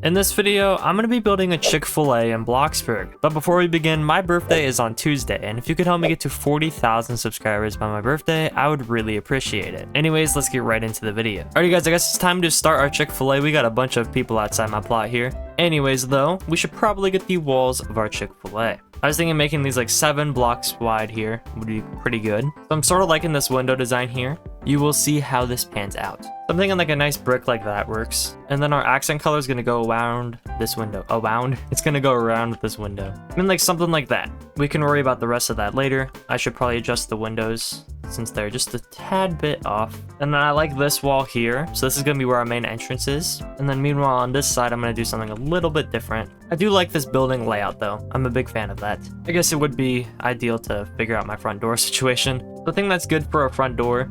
In this video, I'm going to be building a Chick-fil-A in Bloxburg. But before we begin, my birthday is on Tuesday, and if you could help me get to 40,000 subscribers by my birthday, I would really appreciate it. Anyways, let's get right into the video. Alrighty guys, I guess it's time to start our Chick-fil-A. We got a bunch of people outside my plot here. Anyways though, we should probably get the walls of our Chick-fil-A. I was thinking making these like 7 blocks wide here would be pretty good. So I'm sort of liking this window design here. You will see how this pans out. So I'm thinking like a nice brick like that works. And then our accent color is going to go around this window. It's going to go around with this window. I mean like something like that. We can worry about the rest of that later. I should probably adjust the windows since they're just a tad bit off. And then I like this wall here. So this is going to be where our main entrance is. And then meanwhile on this side, I'm going to do something a little bit different. I do like this building layout though. I'm a big fan of that. I guess it would be ideal to figure out my front door situation. The thing that's good for a front door,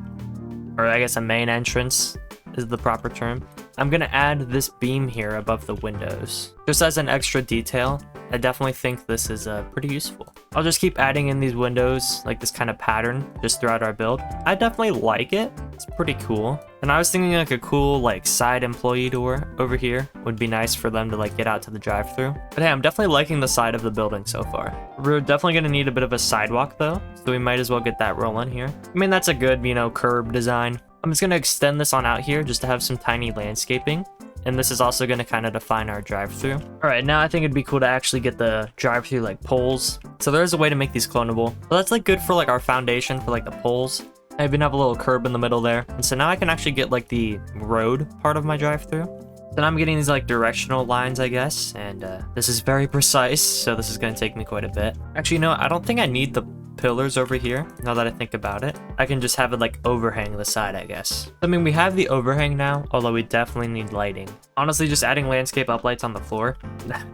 or I guess a main entrance is the proper term. I'm gonna add this beam here above the windows. Just as an extra detail, I definitely think this is pretty useful. I'll just keep adding in these windows, like this kind of pattern, just throughout our build. I definitely like it. It's pretty cool. And I was thinking like a cool like side employee door over here would be nice for them to like get out to the drive-thru. But hey, I'm definitely liking the side of the building so far. We're definitely gonna need a bit of a sidewalk though, so we might as well get that rolling here. I mean, that's a good, curb design. I'm just gonna extend this on out here just to have some tiny landscaping. And this is also going to kind of define our drive-thru. All right, now I think it'd be cool to actually get the drive-thru like poles. So there's a way to make these clonable. So that's like good for like our foundation for like the poles. I even have a little curb in the middle there. And so now I can actually get like the road part of my drive-thru. So now I'm getting these like directional lines, I guess. And this is very precise, so this is going to take me quite a bit. Actually, no, I don't think I need the pillars over here, now that I think about it. I can just have it like overhang the side, I guess. I mean, we have the overhang now, although we definitely need lighting. Honestly, just adding landscape uplights on the floor,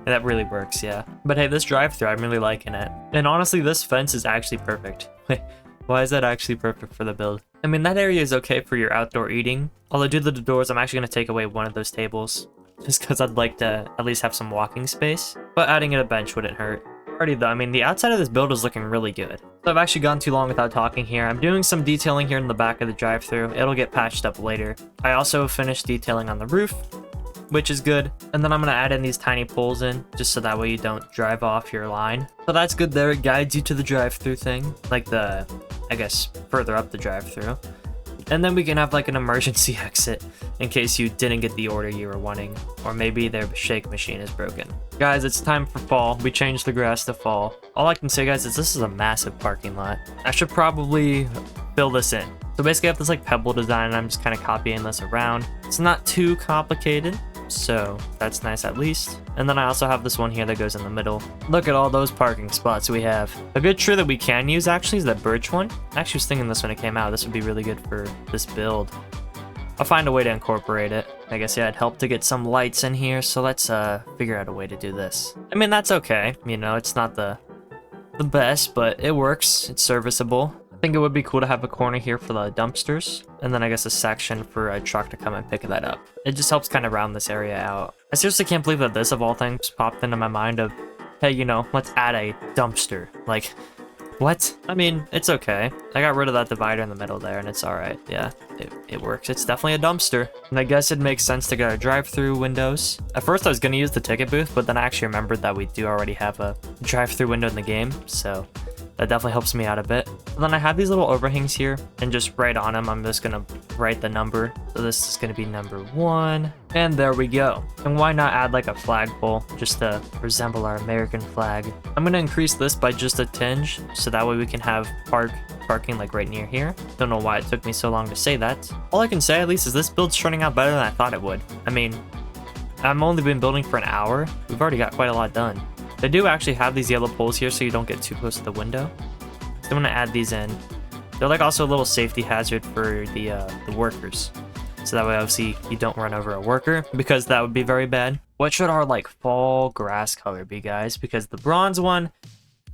that really works, yeah. But hey, this drive-thru, I'm really liking it. And honestly, this fence is actually perfect. Why is that actually perfect for the build? I mean, that area is okay for your outdoor eating. Although due to the doors, I'm actually going to take away one of those tables, just because I'd like to at least have some walking space. But adding in a bench wouldn't hurt. Alrighty though, I mean, the outside of this build is looking really good. So I've actually gone too long without talking here. I'm doing some detailing here in the back of the drive-thru. It'll get patched up later. I also finished detailing on the roof, which is good. And then I'm gonna add in these tiny poles in, just so that way you don't drive off your line. So that's good there. It guides you to the drive-thru thing, like the, I guess, further up the drive-thru. And then we can have like an emergency exit in case you didn't get the order you were wanting, or maybe their shake machine is broken. Guys, it's time for fall. We changed the grass to fall. All I can say, guys, is this is a massive parking lot. I should probably fill this in. So basically I have this like pebble design and I'm just kind of copying this around. It's not too complicated, so that's nice at least. And then I also have this one here that goes in the middle. Look at all those parking spots we have. A good tree that we can use actually is that birch one. I actually was thinking this when it came out. This would be really good for this build. I'll find a way to incorporate it. I guess, yeah, it'd help to get some lights in here. So let's figure out a way to do this. I mean, that's okay. It's not the best, but it works. It's serviceable. I think it would be cool to have a corner here for the dumpsters. And then I guess a section for a truck to come and pick that up. It just helps kind of round this area out. I seriously can't believe that this, of all things, popped into my mind of, hey, let's add a dumpster. Like, what? I mean, it's okay. I got rid of that divider in the middle there, and it's alright. Yeah, it works. It's definitely a dumpster. And I guess it makes sense to get our drive-thru windows. At first, I was going to use the ticket booth, but then I actually remembered that we do already have a drive-thru window in the game, so that definitely helps me out a bit. And then I have these little overhangs here, and just right on them, I'm just gonna write the number. So this is gonna be number 1, and there we go. And why not add like a flagpole, just to resemble our American flag. I'm gonna increase this by just a tinge, so that way we can have parking like right near here. Don't know why it took me so long to say that. All I can say at least is this build's turning out better than I thought it would. I mean, I've only been building for an hour. We've already got quite a lot done. They do actually have these yellow poles here so you don't get too close to the window. So I'm gonna add these in. They're like also a little safety hazard for the workers. So that way obviously you don't run over a worker, because that would be very bad. What should our like fall grass color be, guys? Because the bronze one,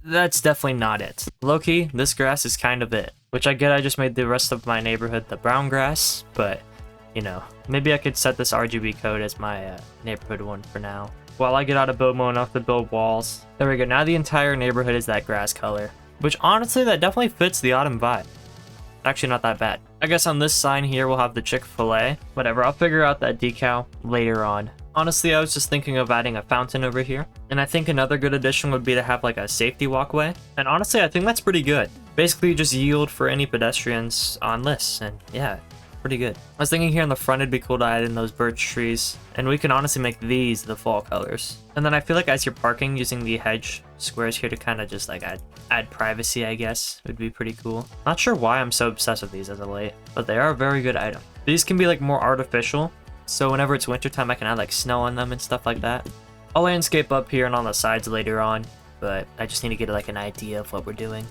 that's definitely not it. Low-key, this grass is kind of it. Which I get I just made the rest of my neighborhood the brown grass, but maybe I could set this RGB code as my neighborhood one for now. While I get out of build mode enough to build walls. There we go, now the entire neighborhood is that grass color. Which honestly, that definitely fits the autumn vibe. Actually not that bad. I guess on this sign here, we'll have the Chick-fil-A. Whatever, I'll figure out that decal later on. Honestly, I was just thinking of adding a fountain over here. And I think another good addition would be to have like a safety walkway. And honestly, I think that's pretty good. Basically, you just yield for any pedestrians on this. And yeah, pretty good. I was thinking here in the front, it'd be cool to add in those birch trees. And we can honestly make these the fall colors. And then I feel like as you're parking, using the hedge squares here to kind of just like add privacy, I guess, would be pretty cool. Not sure why I'm so obsessed with these as of late, but they are a very good item. These can be like more artificial. So whenever it's wintertime, I can add like snow on them and stuff like that. I'll landscape up here and on the sides later on, but I just need to get like an idea of what we're doing.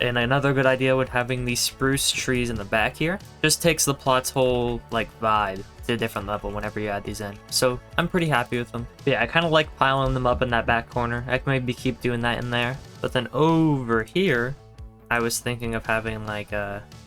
And another good idea with having these spruce trees in the back here just takes the plot's whole like vibe to a different level whenever you add these in. So I'm pretty happy with them. But yeah, I kind of like piling them up in that back corner. I can maybe keep doing that in there. But then over here, I was thinking of having like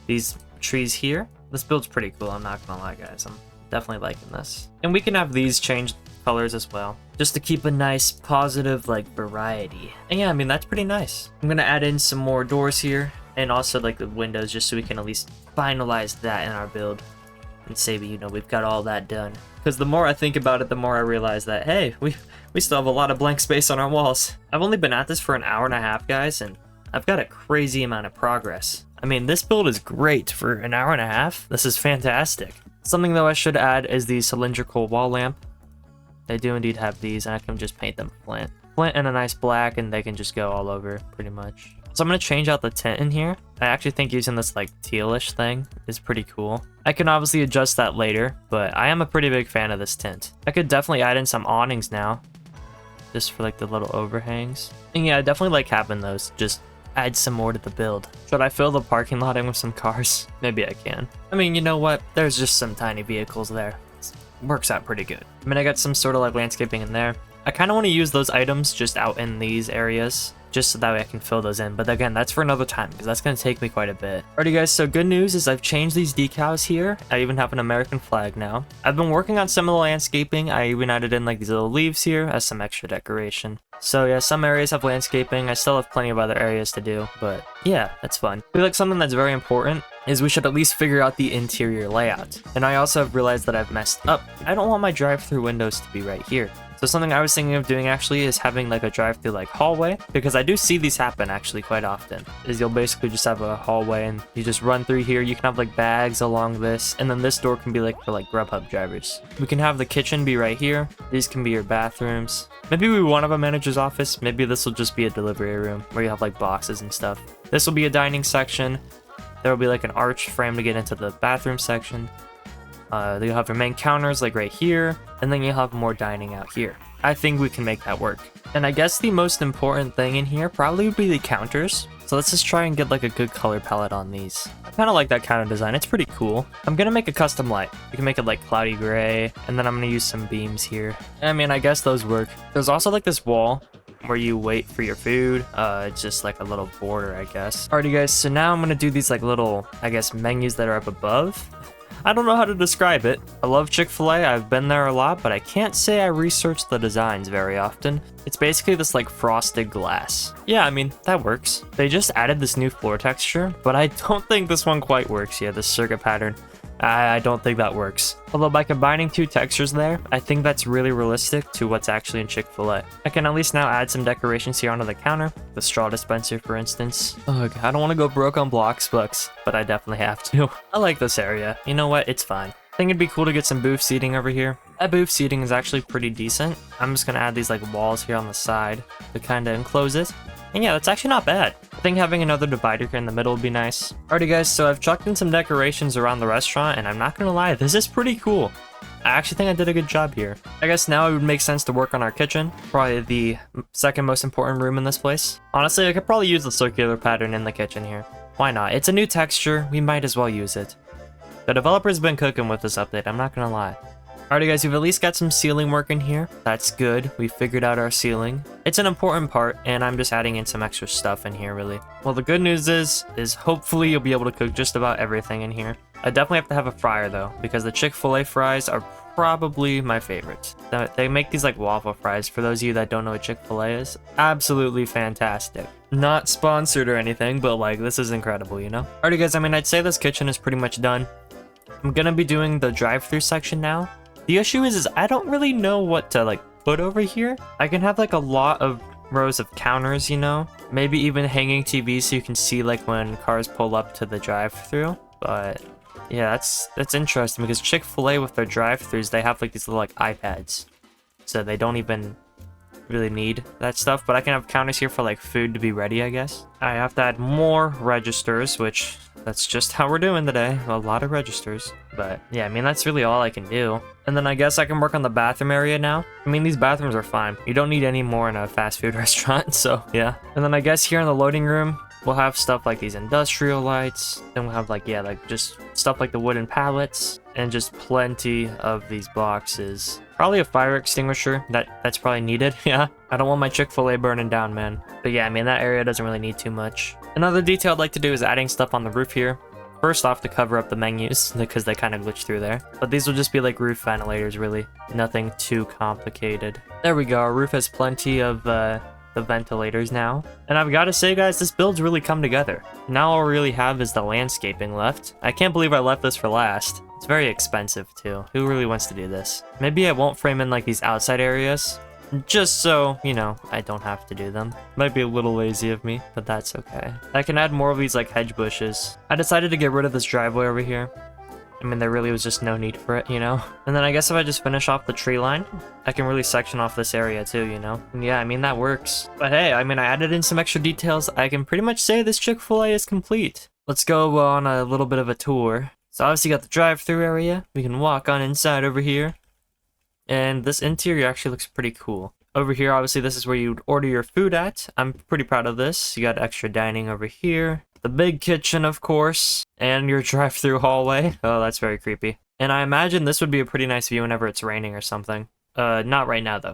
these trees here. This build's pretty cool, I'm not gonna lie, guys. I'm definitely liking this. And we can have these change colors as well, just to keep a nice positive like variety. And yeah, I mean, that's pretty nice. I'm gonna add in some more doors here and also like the windows, just so we can at least finalize that in our build and say, you know, we've got all that done. Because the more I think about it, the more I realize that, hey, we still have a lot of blank space on our walls. I've only been at this for an hour and a half, guys, and I've got a crazy amount of progress. I mean, this build is great for an hour and a half. This is fantastic. Something though I should add is the cylindrical wall lamp. They do indeed have these, and I can just paint them flint and a nice black, and they can just go all over pretty much. So I'm gonna change out the tint in here. I actually think using this like tealish thing is pretty cool. I can obviously adjust that later, but I am a pretty big fan of this tint. I could definitely add in some awnings now, just for like the little overhangs. And yeah, I definitely like having those. Just add some more to the build. Should I fill the parking lot in with some cars? Maybe I can. I mean, you know what? There's just some tiny vehicles there. It works out pretty good. I mean, I got some sort of like landscaping in there. I kind of want to use those items just out in these areas, just so that way I can fill those in. But again, that's for another time, because that's going to take me quite a bit. Alrighty guys, so good news is I've changed these decals here. I even have an American flag now. I've been working on some of the landscaping. I even added in like these little leaves here as some extra decoration. So yeah, some areas have landscaping. I still have plenty of other areas to do, but yeah, that's fun. I feel like something that's very important is we should at least figure out the interior layout. And I also have realized that I've messed up. I don't want my drive-through windows to be right here. So something I was thinking of doing actually is having like a drive-through like hallway, because I do see these happen actually quite often. Is you'll basically just have a hallway and you just run through here. You can have like bags along this, and then this door can be like for like Grubhub drivers. We can have the kitchen be right here. These can be your bathrooms. Maybe we won't have a manager's office. Maybe this will just be a delivery room where you have like boxes and stuff. This will be a dining section. There will be like an arch frame to get into the bathroom section. You'll have your main counters like right here, and then you'll have more dining out here. I think we can make that work. And I guess the most important thing in here probably would be the counters. So let's just try and get like a good color palette on these. I kind of like that counter design. It's pretty cool. I'm gonna make a custom light. We can make it like cloudy gray, and then I'm gonna use some beams here. I mean, I guess those work. There's also like this wall where you wait for your food. It's just like a little border, I guess. Alrighty guys, so now I'm gonna do these like little, I guess, menus that are up above. I don't know how to describe it. I love Chick-fil-a, I've been there a lot, but I can't say I research the designs very often. It's basically this like frosted glass. Yeah, I mean, that works. They just added this new floor texture, but I don't think this one quite works yet, this circuit pattern. I don't think that works. Although by combining two textures there, I think that's really realistic to what's actually in Chick-fil-a. I can at least now add some decorations here onto the counter. The straw dispenser, for instance. Ugh, I don't want to go broke on Bloxburg, but I definitely have to. I like this area. You know what? It's fine. I think it'd be cool to get some booth seating over here. That booth seating is actually pretty decent. I'm just going to add these like walls here on the side to kind of enclose it. And yeah, that's actually not bad. I think having another divider here in the middle would be nice. Alrighty guys, so I've chucked in some decorations around the restaurant, and I'm not gonna lie, this is pretty cool. I actually think I did a good job here. I guess now it would make sense to work on our kitchen. Probably the second most important room in this place. Honestly, I could probably use the circular pattern in the kitchen here. Why not? It's a new texture, we might as well use it. The developer's been cooking with this update, I'm not gonna lie. Alrighty guys, we've at least got some ceiling work in here. That's good. We figured out our ceiling. It's an important part, and I'm just adding in some extra stuff in here, really. Well, the good news is hopefully you'll be able to cook just about everything in here. I definitely have to have a fryer, though, because the Chick-fil-a fries are probably my favorite. They make these like waffle fries. For those of you that don't know what Chick-fil-a is, absolutely fantastic. Not sponsored or anything, but like this is incredible, you know? Alrighty guys, I mean, I'd say this kitchen is pretty much done. I'm gonna be doing the drive-through section now. The issue is I don't really know what to like put over here. I can have like a lot of rows of counters, you know? Maybe even hanging TVs so you can see like when cars pull up to the drive-thru. But yeah, that's interesting because Chick-fil-A with their drive-thrus, they have like these little like iPads. So they don't even really need that stuff, but I can have counters here for like food to be ready, I guess. I have to add more registers, which that's just how we're doing today. A lot of registers. But yeah, I mean, that's really all I can do. And then I guess I can work on the bathroom area now. I mean, these bathrooms are fine. You don't need any more in a fast food restaurant, so yeah. And then I guess here in the loading room, we'll have stuff like these industrial lights. Then we'll have like, yeah, like just stuff like the wooden pallets and just plenty of these boxes. Probably a fire extinguisher. That's probably needed. Yeah, I don't want my Chick-fil-A burning down, man. But yeah, I mean, that area doesn't really need too much. Another detail I'd like to do is adding stuff on the roof here. First off, to cover up the menus, because they kind of glitch through there. But these will just be like roof ventilators, really. Nothing too complicated. There we go. Our roof has plenty of the ventilators now. And I've got to say, guys, this build's really come together. Now all we really have is the landscaping left. I can't believe I left this for last. It's very expensive, too. Who really wants to do this? Maybe I won't frame in, like, these outside areas. Just so, you know, I don't have to do them. Might be a little lazy of me, but that's okay. I can add more of these, like, hedge bushes. I decided to get rid of this driveway over here. I mean, there really was just no need for it, you know? And then I guess if I just finish off the tree line, I can really section off this area too, you know? And yeah, I mean, that works. But hey, I mean, I added in some extra details. I can pretty much say this Chick-fil-A is complete. Let's go on a little bit of a tour. So obviously you got the drive-thru area. We can walk on inside over here. And this interior actually looks pretty cool. Over here, obviously, this is where you'd order your food at. I'm pretty proud of this. You got extra dining over here. The big kitchen, of course. And your drive-thru hallway. Oh, that's very creepy. And I imagine this would be a pretty nice view whenever it's raining or something. Not right now, though.